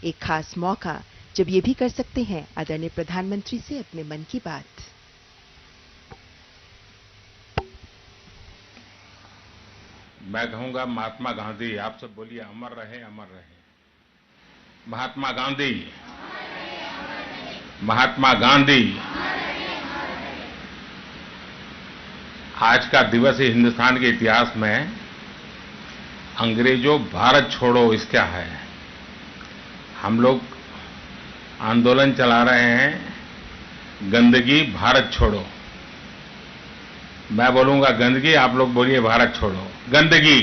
एक खास मौका जब ये भी कर सकते हैं आदरणीय प्रधानमंत्री से अपने मन की बात। मैं कहूंगा महात्मा गांधी, आप सब बोलिए अमर रहे, अमर रहे। महात्मा गांधी, महात्मा गांधी। आज का दिवस हिंदुस्तान के इतिहास में अंग्रेजों भारत छोड़ो इसका है। हम लोग आंदोलन चला रहे हैं गंदगी भारत छोड़ो। मैं बोलूंगा गंदगी, आप लोग बोलिए भारत छोड़ो। गंदगी,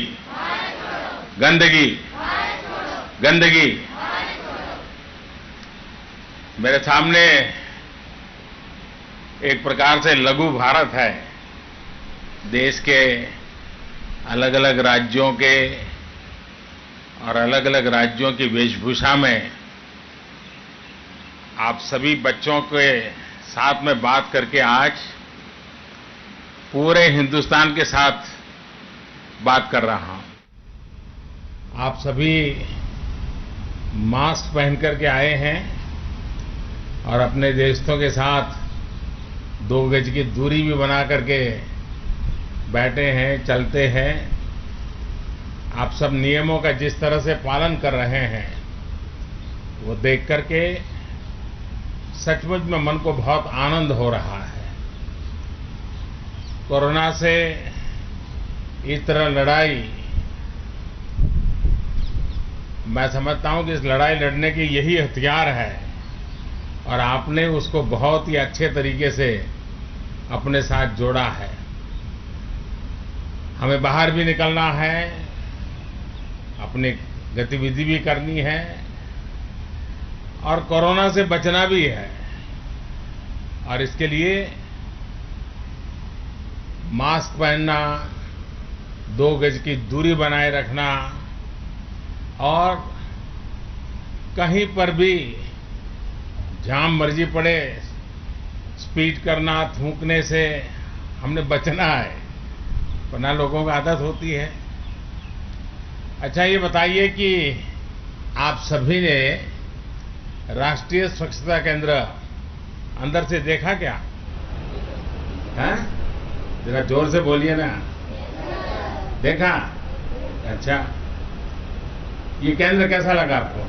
गंदगी, गंदगी। मेरे सामने एक प्रकार से लघु भारत है। देश के अलग अलग राज्यों के और अलग अलग राज्यों की वेशभूषा में आप सभी बच्चों के साथ में बात करके आज पूरे हिंदुस्तान के साथ बात कर रहा हूं। आप सभी मास्क पहन करके आए हैं और अपने दोस्तों के साथ 2 गज की दूरी भी बना करके बैठे हैं, चलते हैं। आप सब नियमों का जिस तरह से पालन कर रहे हैं वो देख करके सचमुच में मन को बहुत आनंद हो रहा है। कोरोना से इस तरह लड़ाई, मैं समझता हूं कि इस लड़ाई लड़ने की यही हथियार है और आपने उसको बहुत ही अच्छे तरीके से अपने साथ जोड़ा है। हमें बाहर भी निकलना है, अपनी गतिविधि भी करनी है और कोरोना से बचना भी है और इसके लिए मास्क पहनना, 2 गज की दूरी बनाए रखना और कहीं पर भी जहां मर्जी पड़े स्पीड करना, थूकने से हमने बचना है, वरना लोगों को आदत होती है। अच्छा, ये बताइए कि आप सभी ने राष्ट्रीय स्वच्छता केंद्र अंदर से देखा क्या? हैं? जरा जोर से बोलिए ना। देखा? अच्छा, ये केंद्र कैसा लगा आपको?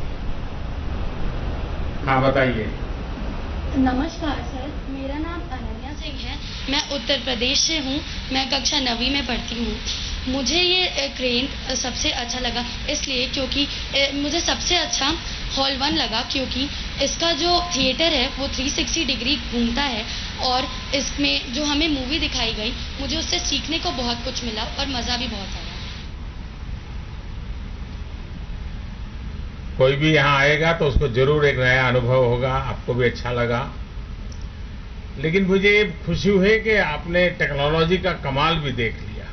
हाँ, बताइए। नमस्कार सर, मेरा नाम अनन्या सिंह है। मैं उत्तर प्रदेश से हूँ। मैं कक्षा 9वीं में पढ़ती हूँ। मुझे ये क्रेन सबसे अच्छा लगा इसलिए क्योंकि मुझे सबसे अच्छा हॉल 1 लगा, क्योंकि इसका जो थिएटर है वो 360 डिग्री घूमता है और इसमें जो हमें मूवी दिखाई गई, मुझे उससे सीखने को बहुत कुछ मिला और मज़ा भी बहुत आया। कोई भी यहाँ आएगा तो उसको जरूर एक नया अनुभव होगा, आपको भी अच्छा लगा। लेकिन मुझे खुशी हुई कि आपने टेक्नोलॉजी का कमाल भी देख लिया।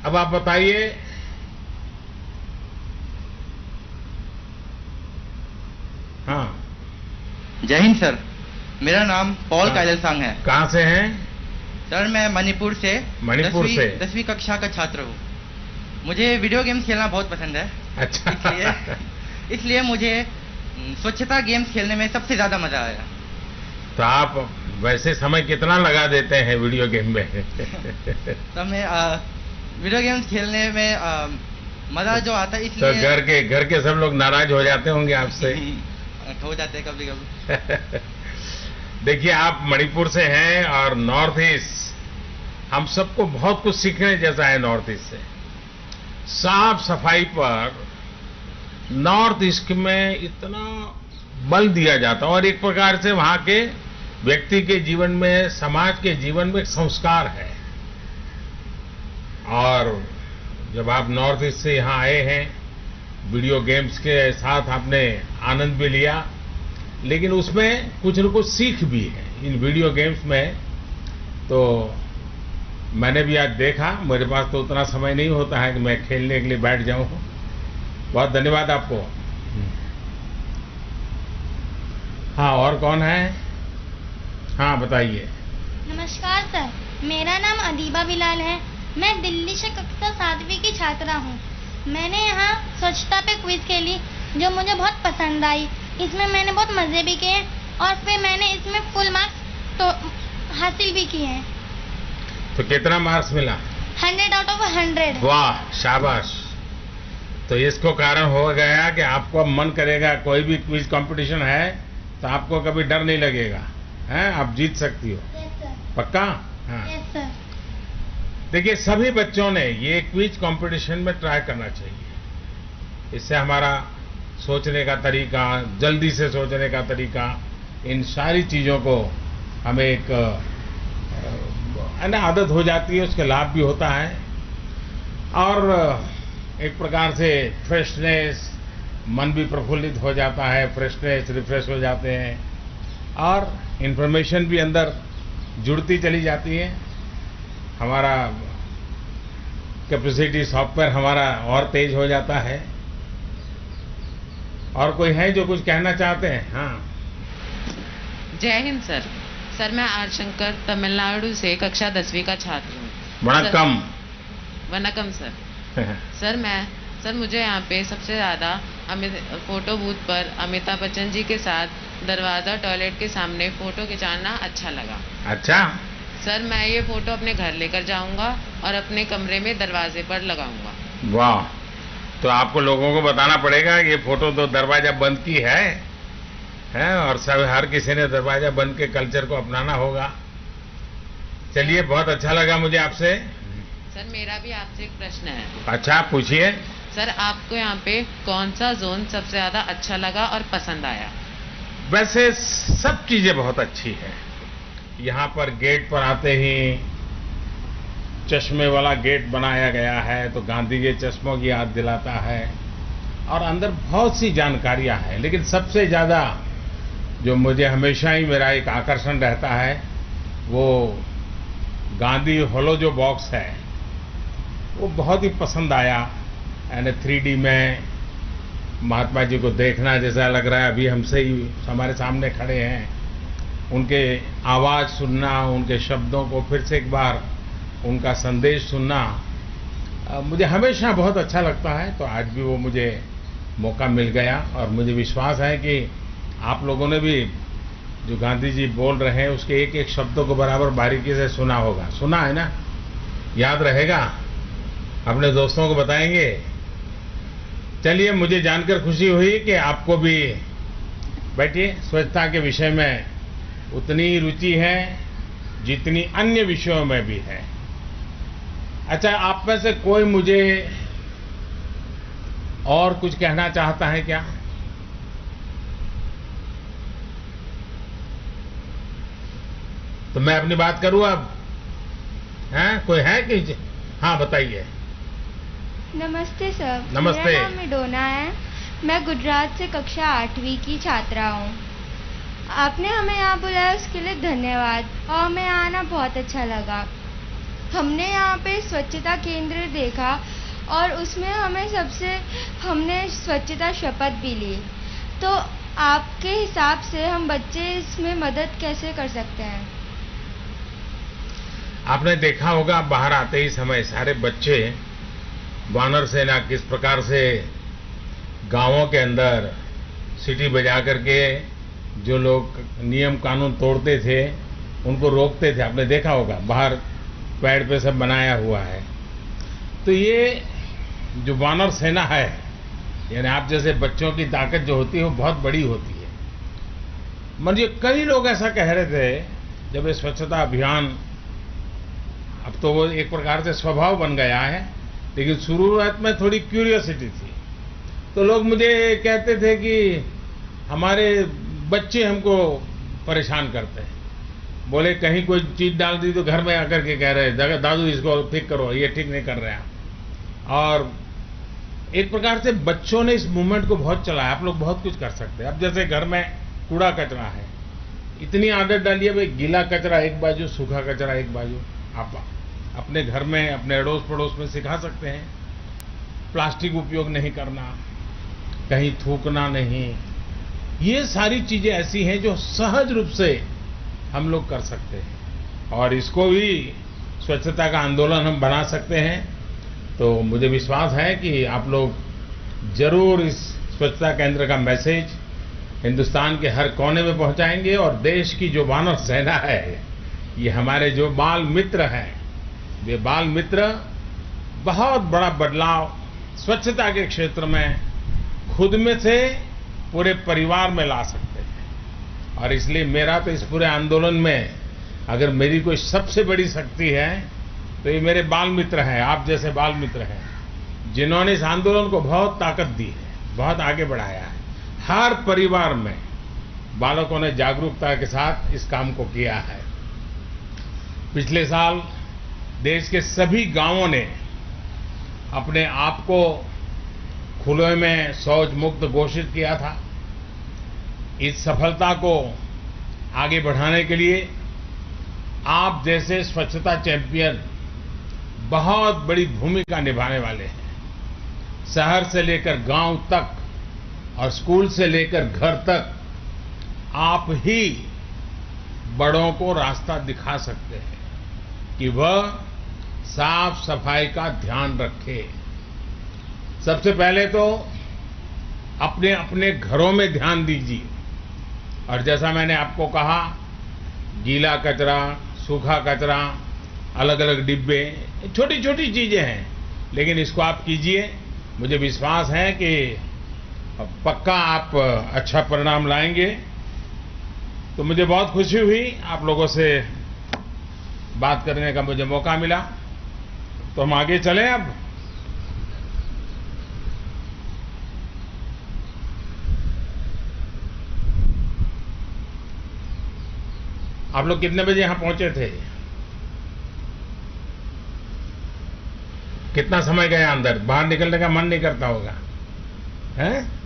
अब आप बताइए, हाँ। जय हिंद सर, मेरा नाम पॉल कायलसांग है। कहाँ से हैं? सर मैं मणिपुर से 10वीं कक्षा का छात्र हूँ। मुझे वीडियो गेम्स खेलना बहुत पसंद है। अच्छा। इसलिए मुझे स्वच्छता गेम्स खेलने में सबसे ज्यादा मजा आया। तो आप वैसे समय कितना लगा देते हैं वीडियो गेम में? तो मैं वीडियो गेम्स खेलने में मजा जो आता है, इसलिए तो घर के सब लोग नाराज हो जाते होंगे आपसे? हो जाते हैं कभी कभी। देखिए, आप मणिपुर से हैं और नॉर्थ ईस्ट, हम सबको बहुत कुछ सीखने जैसा है नॉर्थ ईस्ट से। साफ सफाई पर नॉर्थ ईस्ट में इतना बल दिया जाता है और एक प्रकार से वहां के व्यक्ति के जीवन में, समाज के जीवन में एक संस्कार है। और जब आप नॉर्थ ईस्ट से यहाँ आए हैं, वीडियो गेम्स के साथ आपने आनंद भी लिया, लेकिन उसमें कुछ न कुछ सीख भी है इन वीडियो गेम्स में। तो मैंने भी आज देखा, मेरे पास तो उतना समय नहीं होता है कि मैं खेलने के लिए बैठ जाऊं। बहुत धन्यवाद आपको। हाँ, और कौन है? हाँ, बताइए। नमस्कार सर, मेरा नाम अदीबा बिलाल है। मैं दिल्ली से कक्षा 7वीं की छात्रा हूँ। मैंने यहाँ स्वच्छता पे क्विज खेली जो मुझे बहुत पसंद आई। इसमें मैंने बहुत मजे भी किए और फिर मैंने इसमें फुल मार्क्स तो हासिल भी किए हैं। तो कितना मार्क्स मिला? 100 आउट ऑफ 100। वाह, शाबाश। तो इसको कारण हो गया कि आपको अब मन करेगा, कोई भी क्विज कंपटीशन है तो आपको कभी डर नहीं लगेगा, हैं? आप जीत सकती हो। Yes sir. पक्का? हाँ। Yes sir. देखिए, सभी बच्चों ने ये क्विज कंपटीशन में ट्राई करना चाहिए। इससे हमारा सोचने का तरीका, जल्दी से सोचने का तरीका, इन सारी चीजों को हमें एक आदत हो जाती है, उसके लाभ भी होता है और एक प्रकार से फ्रेशनेस, मन भी प्रफुल्लित हो जाता है, फ्रेशनेस, रिफ्रेश हो जाते हैं और इंफॉर्मेशन भी अंदर जुड़ती चली जाती है। हमारा कैपेसिटी सॉफ्टवेयर हमारा और तेज हो जाता है। और कोई है जो कुछ कहना चाहते हैं? हाँ। जय हिंद सर। सर, मैं आर शंकर तमिलनाडु से कक्षा 10वीं का छात्र हूँ। वणक्कम। वणक्कम सर। सर मुझे यहाँ पे सबसे ज़्यादा फोटो बूथ पर अमिताभ बच्चन जी के साथ दरवाजा टॉयलेट के सामने फोटो खिंचाना अच्छा लगा। अच्छा। सर, मैं ये फोटो अपने घर लेकर जाऊंगा और अपने कमरे में दरवाजे पर लगाऊंगा। वाह, तो आपको लोगों को बताना पड़ेगा कि ये फोटो तो दरवाजा बंद की है और सब हर किसी ने दरवाजा बंद के कल्चर को अपनाना होगा। चलिए, बहुत अच्छा लगा मुझे आपसे। सर, मेरा भी आपसे एक प्रश्न है। अच्छा, पूछिए। सर, आपको यहाँ पे कौन सा जोन सबसे ज्यादा अच्छा लगा और पसंद आया? वैसे सब चीजें बहुत अच्छी है। यहाँ पर गेट पर आते ही चश्मे वाला गेट बनाया गया है तो गांधी के चश्मों की याद दिलाता है और अंदर बहुत सी जानकारियां हैं। लेकिन सबसे ज्यादा जो मुझे हमेशा ही मेरा एक आकर्षण रहता है वो गांधी हॉलो जो बॉक्स है वो बहुत ही पसंद आया। यानी 3D में महात्मा जी को देखना जैसा लग रहा है, अभी हमसे ही हमारे सामने खड़े हैं। उनके आवाज सुनना, उनके शब्दों को फिर से एक बार उनका संदेश सुनना मुझे हमेशा बहुत अच्छा लगता है। तो आज भी वो मुझे मौका मिल गया और मुझे विश्वास है कि आप लोगों ने भी जो गांधी जी बोल रहे हैं उसके एक एक शब्दों को बराबर बारीकी से सुना होगा। सुना है ना? याद रहेगा? अपने दोस्तों को बताएंगे? चलिए, मुझे जानकर खुशी हुई कि आपको भी, बैठिए, स्वच्छता के विषय में उतनी रुचि है जितनी अन्य विषयों में भी है। अच्छा, आप में से कोई मुझे और कुछ कहना चाहता है क्या? तो मैं अपनी बात करूं अब? हैं? कोई है कि? हाँ, बताइए। नमस्ते सर। नमस्ते। मेरा नाम मिडोना है। मैं गुजरात से कक्षा 8वीं की छात्रा हूँ। आपने हमें यहाँ बुलाया उसके लिए धन्यवाद और हमें आना बहुत अच्छा लगा। हमने यहाँ पे स्वच्छता केंद्र देखा और उसमें हमने स्वच्छता शपथ भी ली। तो आपके हिसाब से हम बच्चे इसमें मदद कैसे कर सकते हैं? आपने देखा होगा बाहर आते ही समय सारे बच्चे वानर सेना किस प्रकार से गांवों के अंदर सीटी बजा करके जो लोग नियम कानून तोड़ते थे उनको रोकते थे। आपने देखा होगा बाहर पेड़ पे सब बनाया हुआ है। तो ये जो वानर सेना है, यानी आप जैसे बच्चों की ताकत जो होती है वो बहुत बड़ी होती है। मुझे कई लोग ऐसा कह रहे थे जब ये स्वच्छता अभियान, अब तो वो एक प्रकार से स्वभाव बन गया है, लेकिन शुरुआत में थोड़ी क्यूरियोसिटी थी। तो लोग मुझे कहते थे कि हमारे बच्चे हमको परेशान करते हैं। बोले कहीं कोई चीज डाल दी तो घर में आकर के कह रहे दादू इसको ठीक करो, ये ठीक नहीं कर रहे हैं। और एक प्रकार से बच्चों ने इस मूवमेंट को बहुत चलाया। आप लोग बहुत कुछ कर सकते हैं। अब जैसे घर में कूड़ा कचरा है, इतनी आदत डालिए भाई, गीला कचरा एक बाजू, सूखा कचरा एक बाजू। आप अपने घर में, अपने अड़ोस पड़ोस में सिखा सकते हैं। प्लास्टिक उपयोग नहीं करना, कहीं थूकना नहीं। ये सारी चीजें ऐसी हैं जो सहज रूप से हम लोग कर सकते हैं और इसको भी स्वच्छता का आंदोलन हम बना सकते हैं। तो मुझे विश्वास है कि आप लोग जरूर इस स्वच्छता केंद्र का मैसेज हिंदुस्तान के हर कोने में पहुंचाएंगे और देश की जो वानर सेना है, ये हमारे जो बाल मित्र हैं, ये बाल मित्र बहुत बड़ा बदलाव स्वच्छता के क्षेत्र में खुद में से पूरे परिवार में ला सकते हैं। और इसलिए मेरा तो इस पूरे आंदोलन में अगर मेरी कोई सबसे बड़ी शक्ति है तो ये मेरे बाल मित्र हैं, आप जैसे बाल मित्र हैं, जिन्होंने इस आंदोलन को बहुत ताकत दी है, बहुत आगे बढ़ाया है। हर परिवार में बालकों ने जागरूकता के साथ इस काम को किया है। पिछले साल देश के सभी गांवों ने अपने आप को खुले में शौच मुक्त घोषित किया था। इस सफलता को आगे बढ़ाने के लिए आप जैसे स्वच्छता चैंपियन बहुत बड़ी भूमिका निभाने वाले हैं। शहर से लेकर गांव तक और स्कूल से लेकर घर तक आप ही बड़ों को रास्ता दिखा सकते हैं कि वह साफ सफाई का ध्यान रखे। सबसे पहले तो अपने अपने घरों में ध्यान दीजिए, और जैसा मैंने आपको कहा, गीला कचरा, सूखा कचरा, अलग अलग डिब्बे, छोटी छोटी चीजें हैं, लेकिन इसको आप कीजिए। मुझे विश्वास है कि पक्का आप अच्छा परिणाम लाएंगे। तो मुझे बहुत खुशी हुई आप लोगों से बात करने का मुझे मौका मिला। तो हम आगे चलें। अब आप लोग कितने बजे यहां पहुंचे थे? कितना समय गया अंदर? बाहर निकलने का मन नहीं करता होगा, हैं?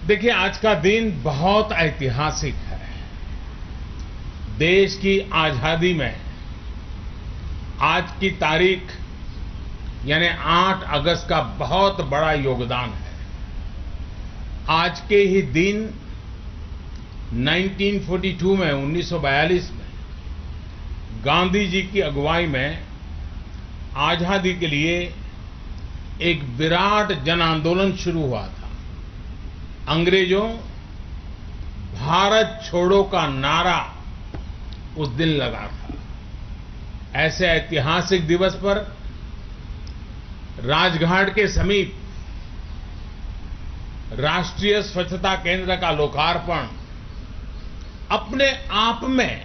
देखिए, आज का दिन बहुत ऐतिहासिक है। देश की आजादी में आज की तारीख यानी 8 अगस्त का बहुत बड़ा योगदान है। आज के ही दिन 1942 में 1942 में गांधी जी की अगुवाई में आजादी के लिए एक विराट जन आंदोलन शुरू हुआ था। अंग्रेजों भारत छोड़ो का नारा उस दिन लगा था। ऐसे ऐतिहासिक दिवस पर राजघाट के समीप राष्ट्रीय स्वच्छता केंद्र का लोकार्पण अपने आप में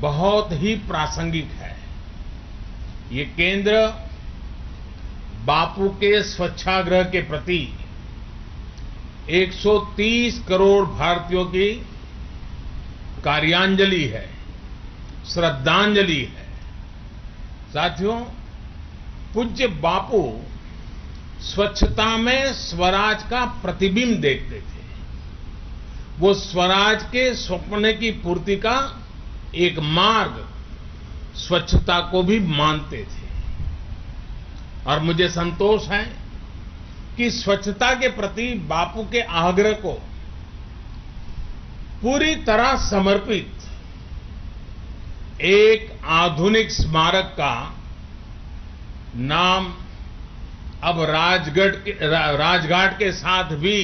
बहुत ही प्रासंगिक है। ये केंद्र बापू के स्वच्छाग्रह के प्रति 130 करोड़ भारतीयों की कार्यांजलि है, श्रद्धांजलि है। साथियों, पूज्य बापू स्वच्छता में स्वराज का प्रतिबिंब देखते थे। वो स्वराज के स्वप्न की पूर्ति का एक मार्ग स्वच्छता को भी मानते थे। और मुझे संतोष है कि स्वच्छता के प्रति बापू के आग्रह को पूरी तरह समर्पित एक आधुनिक स्मारक का नाम अब राजघाट के साथ भी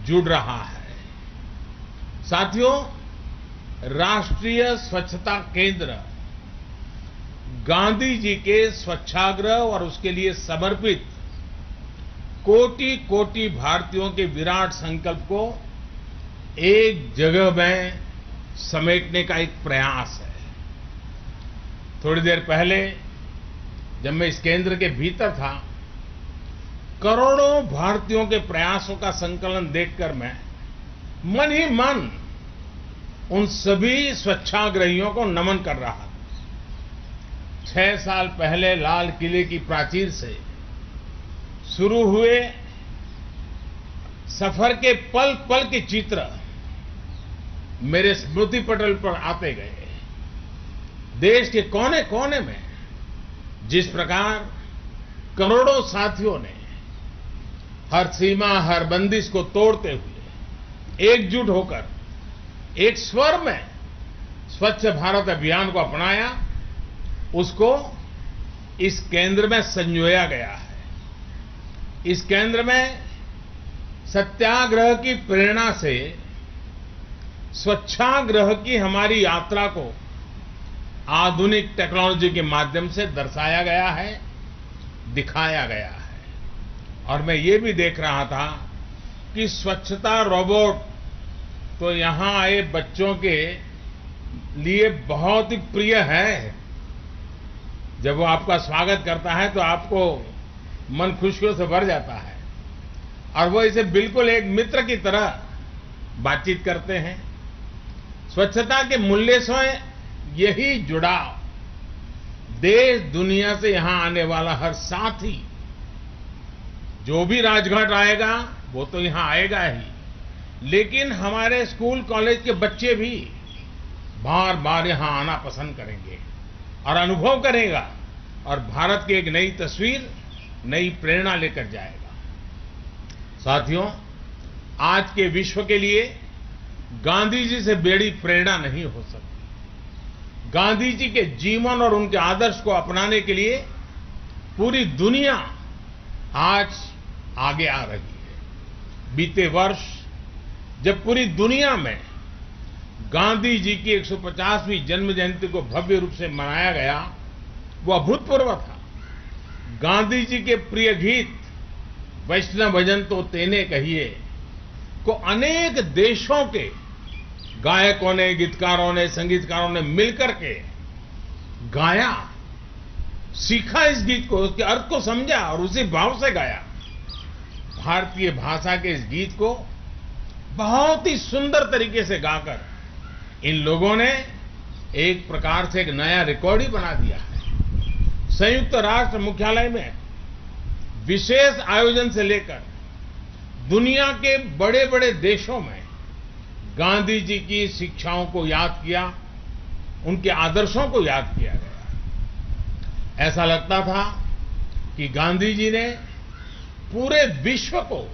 जुड़ रहा है। साथियों, राष्ट्रीय स्वच्छता केंद्र गांधी जी के स्वच्छाग्रह और उसके लिए समर्पित कोटि कोटि भारतीयों के विराट संकल्प को एक जगह में समेटने का एक प्रयास है। थोड़ी देर पहले जब मैं इस केंद्र के भीतर था, करोड़ों भारतीयों के प्रयासों का संकलन देखकर मैं मन ही मन उन सभी स्वच्छाग्रहियों को नमन कर रहा था। 6 साल पहले लाल किले की प्राचीर से शुरू हुए सफर के पल पल के चित्र मेरे स्मृति पटल पर आते गए। देश के कोने कोने में जिस प्रकार करोड़ों साथियों ने हर सीमा, हर बंदिश को तोड़ते हुए एकजुट होकर एक स्वर में स्वच्छ भारत अभियान को अपनाया, उसको इस केंद्र में संजोया गया है। इस केंद्र में सत्याग्रह की प्रेरणा से स्वच्छाग्रह की हमारी यात्रा को आधुनिक टेक्नोलॉजी के माध्यम से दर्शाया गया है, दिखाया गया है। और मैं ये भी देख रहा था कि स्वच्छता रोबोट तो यहां आए बच्चों के लिए बहुत ही प्रिय है। जब वो आपका स्वागत करता है तो आपको मन खुशियों से भर जाता है और वो इसे बिल्कुल एक मित्र की तरह बातचीत करते हैं। स्वच्छता के मूल्य से यही जुड़ाव देश दुनिया से यहां आने वाला हर साथी, जो भी राजघाट आएगा वो तो यहां आएगा ही, लेकिन हमारे स्कूल कॉलेज के बच्चे भी बार बार यहां आना पसंद करेंगे और अनुभव करेगा और भारत की एक नई तस्वीर, नई प्रेरणा लेकर जाएगा। साथियों, आज के विश्व के लिए गांधी जी से बड़ी प्रेरणा नहीं हो सकती। गांधी जी के जीवन और उनके आदर्श को अपनाने के लिए पूरी दुनिया आज आगे आ रही है। बीते वर्ष जब पूरी दुनिया में गांधी जी की 150वीं जन्म जयंती को भव्य रूप से मनाया गया, वो अभूतपूर्व था। गांधी जी के प्रिय गीत वैष्णव भजन तो तेने कहिए को अनेक देशों के गायकों ने, गीतकारों ने, संगीतकारों ने मिलकर के गाया, सीखा इस गीत को, उसके अर्थ को समझा और उसी भाव से गाया। भारतीय भाषा के इस गीत को बहुत ही सुंदर तरीके से गाकर इन लोगों ने एक प्रकार से एक नया रिकॉर्ड ही बना दिया है। संयुक्त राष्ट्र मुख्यालय में विशेष आयोजन से लेकर दुनिया के बड़े बड़े देशों में गांधी जी की शिक्षाओं को याद किया, उनके आदर्शों को याद किया गया। ऐसा लगता था कि गांधी जी ने पूरे विश्व को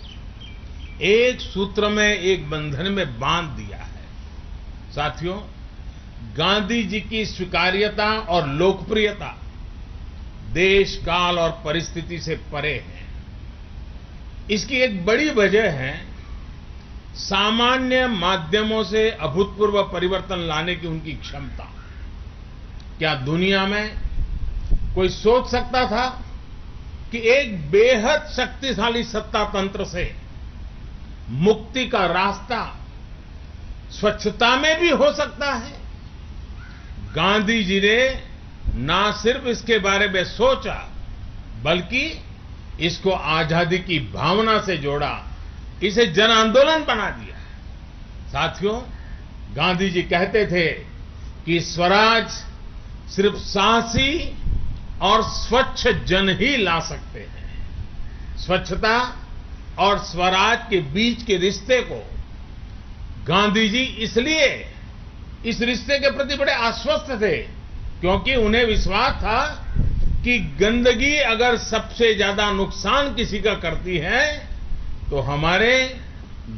एक सूत्र में, एक बंधन में बांध दिया है। साथियों, गांधी जी की स्वीकार्यता और लोकप्रियता देश, काल और परिस्थिति से परे है। इसकी एक बड़ी वजह है सामान्य माध्यमों से अभूतपूर्व परिवर्तन लाने की उनकी क्षमता। क्या दुनिया में कोई सोच सकता था कि एक बेहद शक्तिशाली सत्ता तंत्र से मुक्ति का रास्ता स्वच्छता में भी हो सकता है? गांधी जी ने ना सिर्फ इसके बारे में सोचा, बल्कि इसको आजादी की भावना से जोड़ा, इसे जन आंदोलन बना दिया। साथियों, गांधी जी कहते थे कि स्वराज सिर्फ साहसी और स्वच्छ जन ही ला सकते हैं। स्वच्छता और स्वराज के बीच के रिश्ते को गांधी जी इसलिए इस रिश्ते के प्रति बड़े आश्वस्त थे क्योंकि उन्हें विश्वास था कि गंदगी अगर सबसे ज्यादा नुकसान किसी का करती है तो हमारे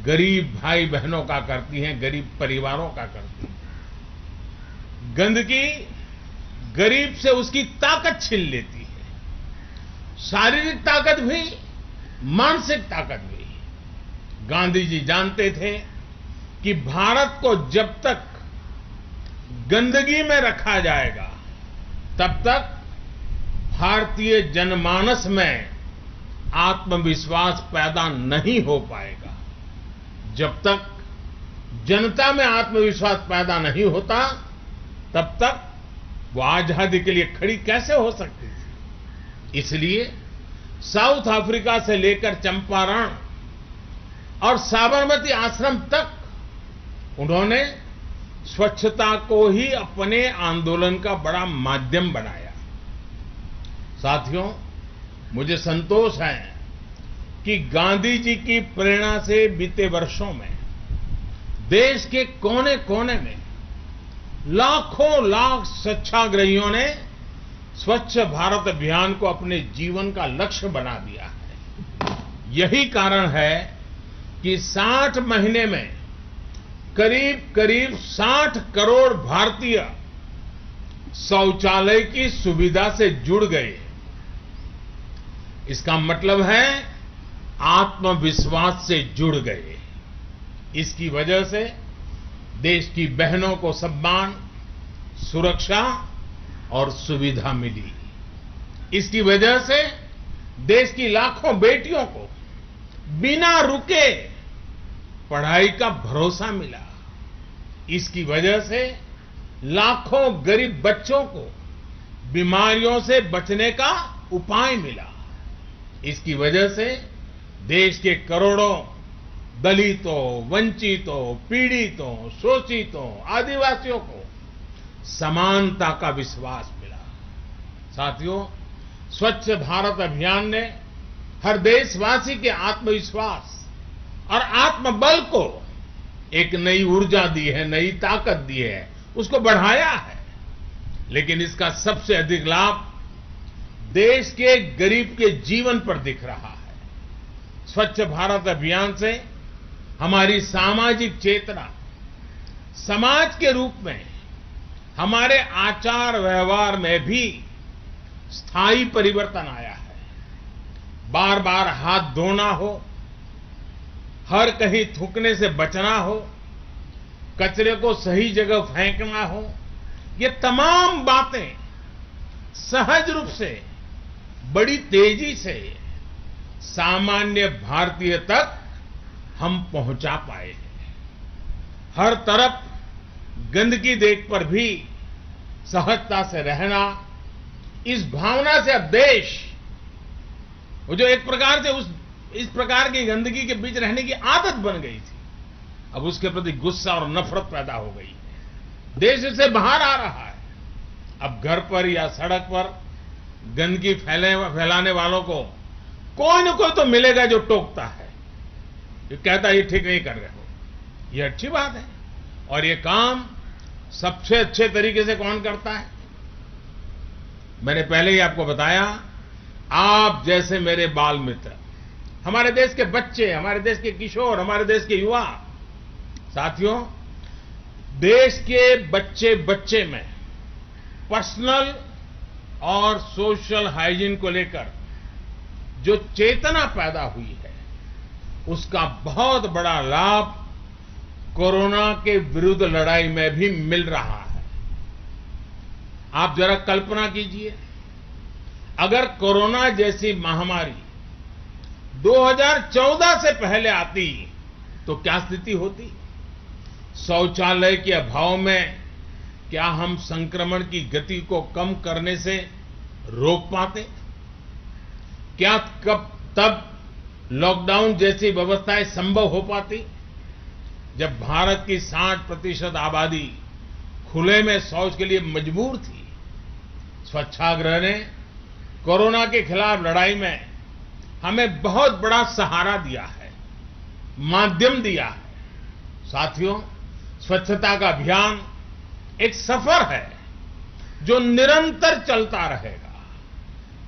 गरीब भाई बहनों का करती है, गरीब परिवारों का करती है। गंदगी गरीब से उसकी ताकत छीन लेती है, शारीरिक ताकत भी, मानसिक ताकत भी। गांधी जी जानते थे कि भारत को जब तक गंदगी में रखा जाएगा तब तक भारतीय जनमानस में आत्मविश्वास पैदा नहीं हो पाएगा। जब तक जनता में आत्मविश्वास पैदा नहीं होता तब तक वो आजादी के लिए खड़ी कैसे हो सकती थी। इसलिए साउथ अफ्रीका से लेकर चंपारण और साबरमती आश्रम तक उन्होंने स्वच्छता को ही अपने आंदोलन का बड़ा माध्यम बनाया। साथियों, मुझे संतोष है कि गांधी जी की प्रेरणा से बीते वर्षों में देश के कोने कोने में लाखों लाख स्वच्छाग्रहियों ने स्वच्छ भारत अभियान को अपने जीवन का लक्ष्य बना दिया है। यही कारण है कि 60 महीने में करीब करीब 60 करोड़ भारतीय शौचालय की सुविधा से जुड़ गए। इसका मतलब है आत्मविश्वास से जुड़ गए। इसकी वजह से देश की बहनों को सम्मान, सुरक्षा और सुविधा मिली। इसकी वजह से देश की लाखों बेटियों को बिना रुके पढ़ाई का भरोसा मिला। इसकी वजह से लाखों गरीब बच्चों को बीमारियों से बचने का उपाय मिला। इसकी वजह से देश के करोड़ों दलितों, वंचितों, पीड़ितों, शोषितों, आदिवासियों को समानता का विश्वास मिला। साथियों, स्वच्छ भारत अभियान ने हर देशवासी के आत्मविश्वास और आत्मबल को एक नई ऊर्जा दी है, नई ताकत दी है, उसको बढ़ाया है। लेकिन इसका सबसे अधिक लाभ देश के गरीब के जीवन पर दिख रहा है। स्वच्छ भारत अभियान से हमारी सामाजिक चेतना, समाज के रूप में हमारे आचार व्यवहार में भी स्थायी परिवर्तन आया है। बार बार हाथ धोना हो, हर कहीं थूकने से बचना हो, कचरे को सही जगह फेंकना हो, ये तमाम बातें सहज रूप से, बड़ी तेजी से सामान्य भारतीय तक हम पहुंचा पाए हैं। हर तरफ गंदगी देख पर भी सहजता से रहना, इस भावना से अब देश, वो जो एक प्रकार से इस प्रकार की गंदगी के बीच रहने की आदत बन गई थी, अब उसके प्रति गुस्सा और नफरत पैदा हो गई है। देश इससे बाहर आ रहा है। अब घर पर या सड़क पर गंदगी फैलाने वालों को कोई न कोई तो मिलेगा जो टोकता है, जो कहता है ये ठीक नहीं कर रहे हो। ये अच्छी बात है। और ये काम सबसे अच्छे तरीके से कौन करता है? मैंने पहले ही आपको बताया, आप जैसे मेरे बाल मित्र, हमारे देश के बच्चे, हमारे देश के किशोर, हमारे देश के युवा। साथियों, देश के बच्चे बच्चे में पर्सनल और सोशल हाइजीन को लेकर जो चेतना पैदा हुई है, उसका बहुत बड़ा लाभ कोरोना के विरुद्ध लड़ाई में भी मिल रहा है। आप जरा कल्पना कीजिए, अगर कोरोना जैसी महामारी 2014 से पहले आती तो क्या स्थिति होती? शौचालय के अभाव में क्या हम संक्रमण की गति को कम करने से रोक पाते? क्या तब लॉकडाउन जैसी व्यवस्थाएं संभव हो पाती? जब भारत की 60% आबादी खुले में शौच के लिए मजबूर थी, स्वच्छाग्रह ने कोरोना के खिलाफ लड़ाई में हमें बहुत बड़ा सहारा दिया है, माध्यम दिया है। साथियों, स्वच्छता का अभियान एक सफर है जो निरंतर चलता रहेगा।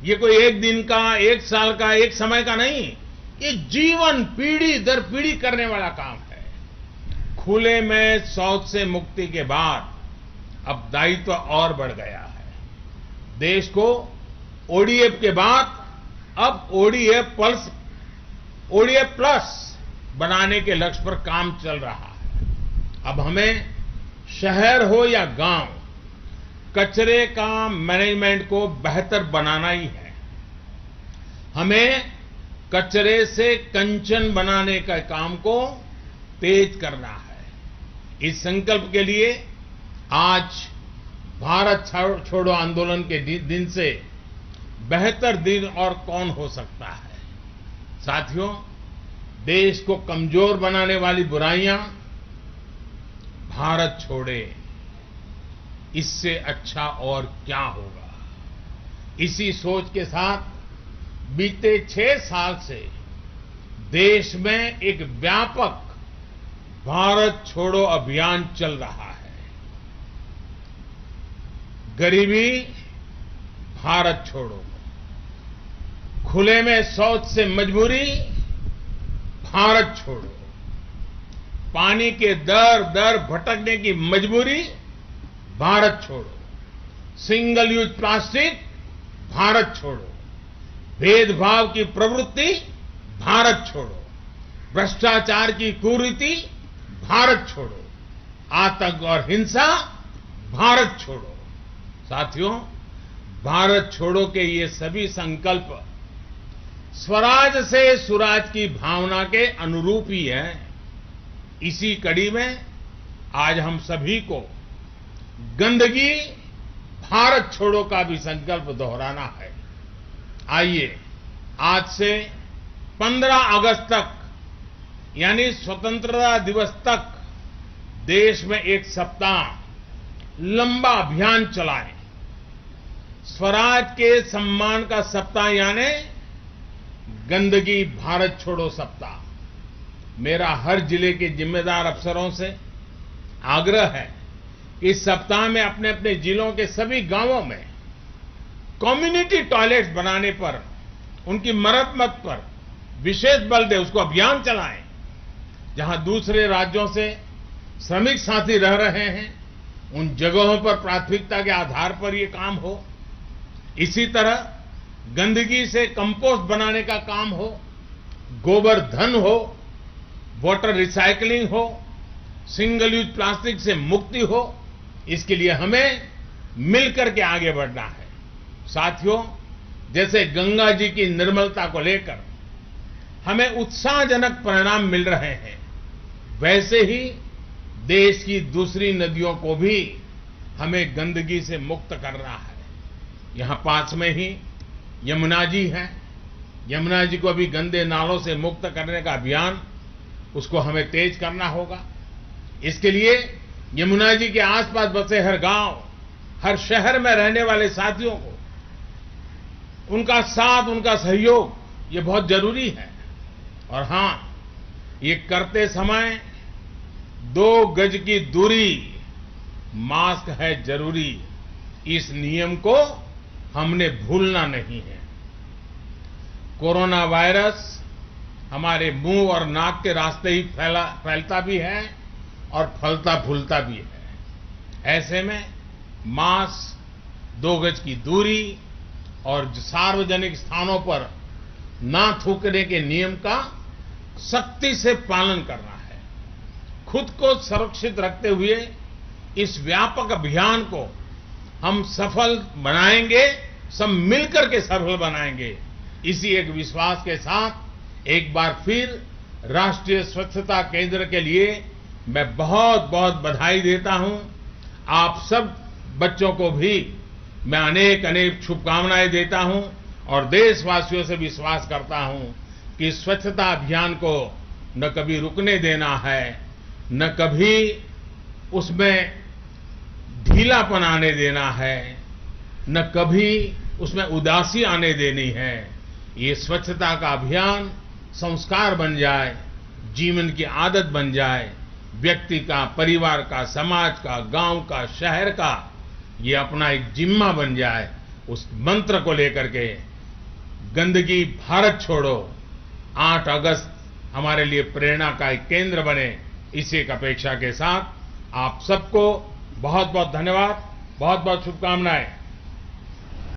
ये कोई एक दिन का, एक साल का, एक समय का नहीं, ये जीवन पीढ़ी दर पीढ़ी करने वाला काम है। खुले में शौच से मुक्ति के बाद अब दायित्व और बढ़ गया है। देश को ओडीएफ के बाद अब ओडीएफ प्लस बनाने के लक्ष्य पर काम चल रहा है। अब हमें शहर हो या गांव, कचरे का मैनेजमेंट को बेहतर बनाना ही है। हमें कचरे से कंचन बनाने का काम को तेज करना है। इस संकल्प के लिए आज भारत छोड़ो आंदोलन के दिन से बेहतर दिन और कौन हो सकता है? साथियों, देश को कमजोर बनाने वाली बुराइयां भारत छोड़े, इससे अच्छा और क्या होगा? इसी सोच के साथ बीते 6 साल से देश में एक व्यापक भारत छोड़ो अभियान चल रहा है। गरीबी भारत छोड़ो, खुले में शौच से मजबूरी भारत छोड़ो, पानी के दर दर भटकने की मजबूरी भारत छोड़ो, सिंगल यूज प्लास्टिक भारत छोड़ो, भेदभाव की प्रवृत्ति भारत छोड़ो, भ्रष्टाचार की कुरीति भारत छोड़ो, आतंक और हिंसा भारत छोड़ो। साथियों, भारत छोड़ो के ये सभी संकल्प स्वराज से सुराज की भावना के अनुरूप ही है। इसी कड़ी में आज हम सभी को गंदगी भारत छोड़ो का भी संकल्प दोहराना है। आइए आज से 15 अगस्त तक यानी स्वतंत्रता दिवस तक देश में एक सप्ताह लंबा अभियान चलाएं। स्वराज के सम्मान का सप्ताह यानी गंदगी भारत छोड़ो सप्ताह। मेरा हर जिले के जिम्मेदार अफसरों से आग्रह है, इस सप्ताह में अपने अपने जिलों के सभी गांवों में कम्युनिटी टॉयलेट्स बनाने पर, उनकी मरम्मत पर विशेष बल दे, उसको अभियान चलाएं। जहां दूसरे राज्यों से श्रमिक साथी रह रहे हैं, उन जगहों पर प्राथमिकता के आधार पर ये काम हो। इसी तरह गंदगी से कंपोस्ट बनाने का काम हो, गोबर धन हो, वाटर रिसाइकलिंग हो, सिंगल यूज प्लास्टिक से मुक्ति हो। इसके लिए हमें मिलकर के आगे बढ़ना है। साथियों, जैसे गंगा जी की निर्मलता को लेकर हमें उत्साहजनक परिणाम मिल रहे हैं, वैसे ही देश की दूसरी नदियों को भी हमें गंदगी से मुक्त करना है। यहां पास में ही यमुना जी है। यमुना जी को भी गंदे नालों से मुक्त करने का अभियान, उसको हमें तेज करना होगा। इसके लिए यमुना जी के आसपास बसे हर गांव, हर शहर में रहने वाले साथियों को उनका साथ, उनका सहयोग, ये बहुत जरूरी है। और हां, ये करते समय 2 गज की दूरी, मास्क है जरूरी, इस नियम को हमने भूलना नहीं है। कोरोना वायरस हमारे मुंह और नाक के रास्ते ही फैलता भी है और फलता फूलता भी है। ऐसे में मास्क, 2 गज की दूरी और सार्वजनिक स्थानों पर ना थूकने के नियम का सख्ती से पालन करना है। खुद को सुरक्षित रखते हुए इस व्यापक अभियान को हम सफल बनाएंगे, सब मिलकर के सफल बनाएंगे। इसी एक विश्वास के साथ एक बार फिर राष्ट्रीय स्वच्छता केंद्र के लिए मैं बहुत बहुत बधाई देता हूं। आप सब बच्चों को भी मैं अनेक अनेक शुभकामनाएं देता हूं और देशवासियों से विश्वास करता हूं कि स्वच्छता अभियान को न कभी रुकने देना है, न कभी उसमें ढीलापन आने देना है, न कभी उसमें उदासी आने देनी है। ये स्वच्छता का अभियान संस्कार बन जाए, जीवन की आदत बन जाए, व्यक्ति का, परिवार का, समाज का, गांव का, शहर का ये अपना एक जिम्मा बन जाए। उस मंत्र को लेकर के गंदगी भारत छोड़ो 8 अगस्त हमारे लिए प्रेरणा का एक केंद्र बने, इसी एक अपेक्षा के साथ आप सबको बहुत बहुत धन्यवाद, बहुत बहुत शुभकामनाएं।